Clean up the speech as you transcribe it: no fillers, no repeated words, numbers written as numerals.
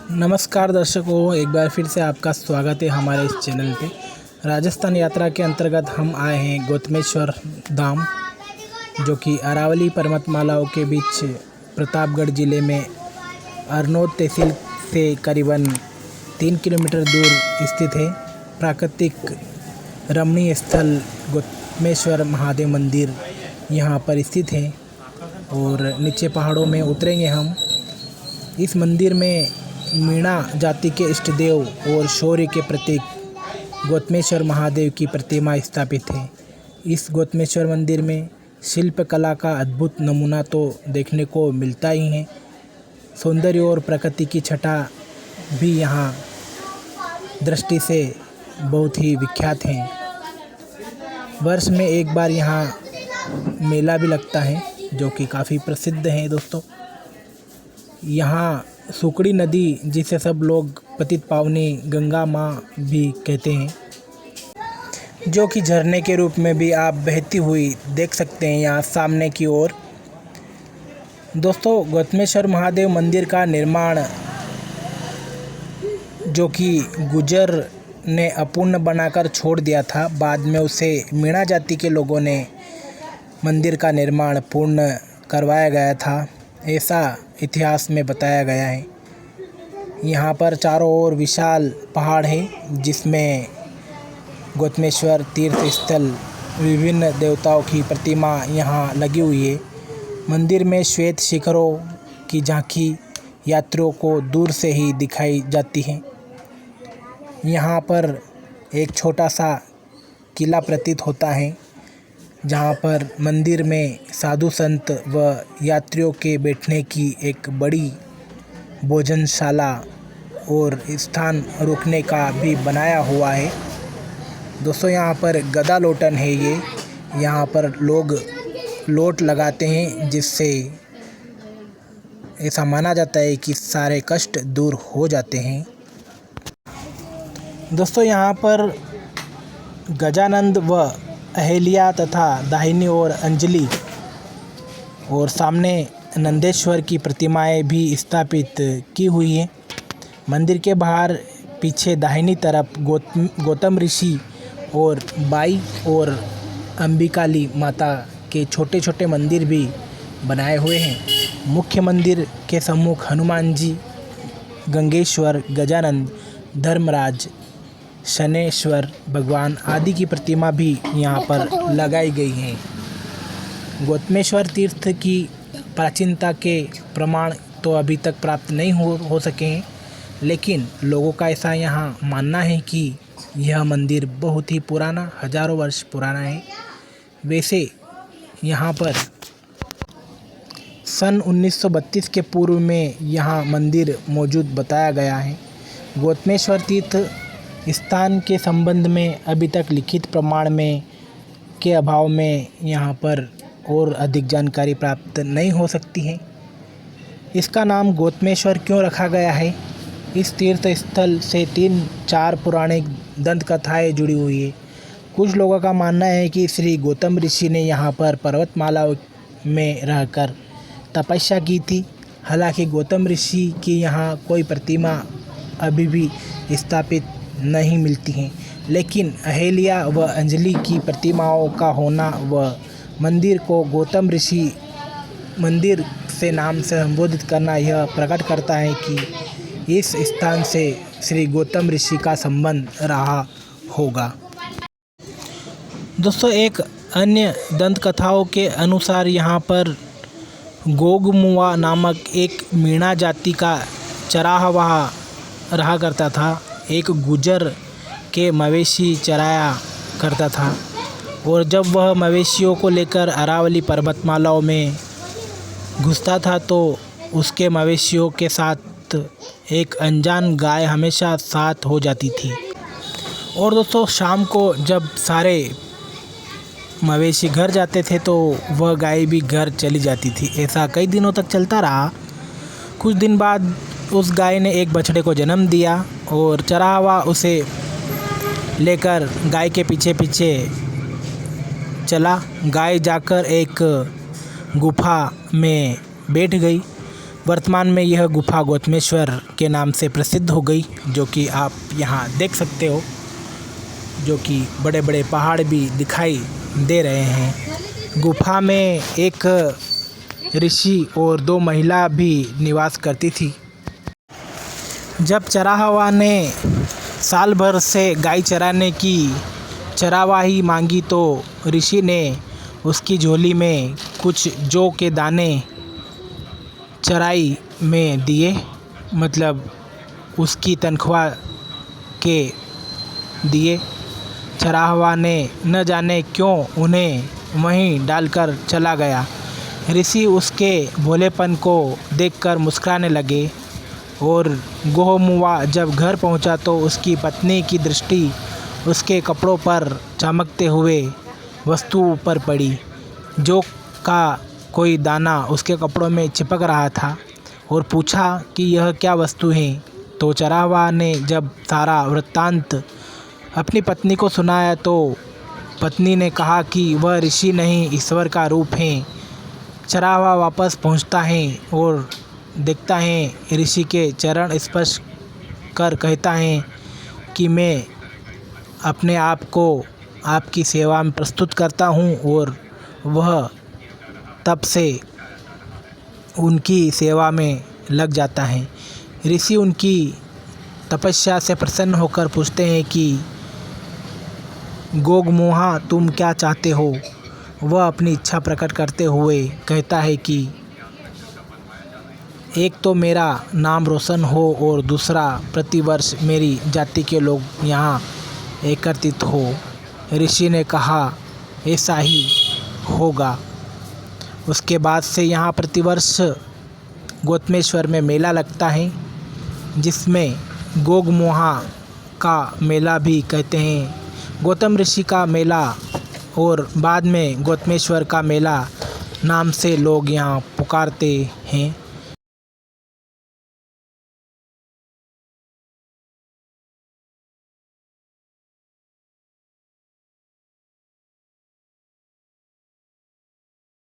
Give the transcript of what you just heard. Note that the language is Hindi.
नमस्कार दर्शकों, एक बार फिर से आपका स्वागत है हमारे इस चैनल पे। राजस्थान यात्रा के अंतर्गत हम आए हैं गौतमेश्वर धाम, जो कि अरावली पर्वतमालाओं के बीच प्रतापगढ़ ज़िले में अरनोद तहसील से करीबन 3 किलोमीटर दूर स्थित है। प्राकृतिक रमणीय स्थल गौतमेश्वर महादेव मंदिर यहाँ पर स्थित है और नीचे पहाड़ों में उतरेंगे हम। इस मंदिर में मीणा जाति के इष्ट देव और शौर्य के प्रतीक गौतमेश्वर महादेव की प्रतिमा स्थापित है। इस गौतमेश्वर मंदिर में शिल्प कला का अद्भुत नमूना तो देखने को मिलता ही है। सौंदर्य और प्रकृति की छटा भी यहाँ दृष्टि से बहुत ही विख्यात है। वर्ष में एक बार यहाँ मेला भी लगता है, जो कि काफ़ी प्रसिद्ध है दोस्तों। यहाँ सुकड़ी नदी, जिसे सब लोग पतित पावनी गंगा माँ भी कहते हैं, जो कि झरने के रूप में भी आप बहती हुई देख सकते हैं यहाँ सामने की ओर। दोस्तों, गौतमेश्वर महादेव मंदिर का निर्माण, जो कि गुर्जर ने अपूर्ण बनाकर छोड़ दिया था, बाद में उसे मीणा जाति के लोगों ने मंदिर का निर्माण पूर्ण करवाया गया था, ऐसा इतिहास में बताया गया है। यहाँ पर चारों ओर विशाल पहाड़ है, जिसमें गौतमेश्वर तीर्थ स्थल, विभिन्न देवताओं की प्रतिमा यहाँ लगी हुई है। मंदिर में श्वेत शिखरों की झांकी यात्रियों को दूर से ही दिखाई जाती है। यहाँ पर एक छोटा सा किला प्रतीत होता है, जहाँ पर मंदिर में साधु संत व यात्रियों के बैठने की एक बड़ी भोजनशाला और स्थान रुकने का भी बनाया हुआ है। दोस्तों, यहाँ पर गदा लोटन है ये। यहाँ पर लोग लोट लगाते हैं, जिससे ऐसा माना जाता है कि सारे कष्ट दूर हो जाते हैं। दोस्तों, यहाँ पर गजानंद व अहेलिया तथा दाहिनी ओर अंजलि और सामने नंदेश्वर की प्रतिमाएं भी स्थापित की हुई हैं। मंदिर के बाहर पीछे दाहिनी तरफ गौतम ऋषि और बाई और अंबिकाली माता के छोटे छोटे मंदिर भी बनाए हुए हैं। मुख्य मंदिर के सम्मुख हनुमान जी, गंगेश्वर, गजानंद, धर्मराज, शनेश्वर भगवान आदि की प्रतिमा भी यहाँ पर लगाई गई हैं। गौतमेश्वर तीर्थ की प्राचीनता के प्रमाण तो अभी तक प्राप्त नहीं हो सके हैं, लेकिन लोगों का ऐसा यहाँ मानना है कि यह मंदिर बहुत ही पुराना, हजारों वर्ष पुराना है। वैसे यहाँ पर सन 1932 के पूर्व में यहाँ मंदिर मौजूद बताया गया है। गौतमेश्वर तीर्थ स्थान के संबंध में अभी तक लिखित प्रमाण में के अभाव में यहाँ पर और अधिक जानकारी प्राप्त नहीं हो सकती है। इसका नाम गौतमेश्वर क्यों रखा गया है? इस तीर्थ स्थल से 3-4 पौराणिक दंत कथाएँ जुड़ी हुई है। कुछ लोगों का मानना है कि श्री गौतम ऋषि ने यहाँ पर पर्वतमाला में रहकर तपस्या की थी। हालांकि गौतम ऋषि की यहाँ कोई प्रतिमा अभी भी स्थापित नहीं मिलती हैं, लेकिन अहेलिया व अंजलि की प्रतिमाओं का होना व मंदिर को गौतम ऋषि मंदिर से नाम से संबोधित करना यह प्रकट करता है कि इस स्थान से श्री गौतम ऋषि का संबंध रहा होगा। दोस्तों, एक अन्य दंत कथाओं के अनुसार यहाँ पर गोगमुआ नामक एक मीणा जाति का चराहवाह रहा करता था। एक गुर्जर के मवेशी चराया करता था और जब वह मवेशियों को लेकर अरावली पर्वतमालाओं में घुसता था, तो उसके मवेशियों के साथ एक अनजान गाय हमेशा साथ हो जाती थी। और दोस्तों, शाम को जब सारे मवेशी घर जाते थे, तो वह गाय भी घर चली जाती थी। ऐसा कई दिनों तक चलता रहा। कुछ दिन बाद उस गाय ने एक बछड़े को जन्म दिया और चरावा उसे लेकर गाय के पीछे पीछे चला। गाय जाकर एक गुफा में बैठ गई। वर्तमान में यह गुफा गौतमेश्वर के नाम से प्रसिद्ध हो गई, जो कि आप यहाँ देख सकते हो, जो कि बड़े बड़े पहाड़ भी दिखाई दे रहे हैं। गुफा में एक ऋषि और 2 महिला भी निवास करती थी। जब चराहवा ने साल भर से गाय चराने की चरावाही मांगी तो ऋषि ने उसकी झोली में कुछ जौ के दाने चराई में दिए, मतलब उसकी तनख्वाह के दिए। चराहवा ने न जाने क्यों उन्हें वहीं डालकर चला गया। ऋषि उसके भोलेपन को देखकर मुस्कुराने लगे और गोहमुआ जब घर पहुंचा तो उसकी पत्नी की दृष्टि उसके कपड़ों पर चमकते हुए वस्तु पर पड़ी। जौ का कोई दाना उसके कपड़ों में चिपक रहा था और पूछा कि यह क्या वस्तु है। तो चराहवा ने जब सारा वृत्तांत अपनी पत्नी को सुनाया तो पत्नी ने कहा कि वह ऋषि नहीं, ईश्वर का रूप है। चराहवा वापस पहुंचता है और देखता है ऋषि के चरण स्पर्श कर कहता है कि मैं अपने आप को आपकी सेवा में प्रस्तुत करता हूँ, और वह तब से उनकी सेवा में लग जाता है। ऋषि उनकी तपस्या से प्रसन्न होकर पूछते हैं कि गोगमुहा तुम क्या चाहते हो। वह अपनी इच्छा प्रकट करते हुए कहता है कि एक तो मेरा नाम रोशन हो और दूसरा प्रतिवर्ष मेरी जाति के लोग यहाँ एकत्रित हो। ऋषि ने कहा ऐसा ही होगा। उसके बाद से यहाँ प्रतिवर्ष गौतमेश्वर में मेला लगता है, जिसमें गोगमुहा का मेला भी कहते हैं। गौतम ऋषि का मेला और बाद में गौतमेश्वर का मेला नाम से लोग यहाँ पुकारते हैं।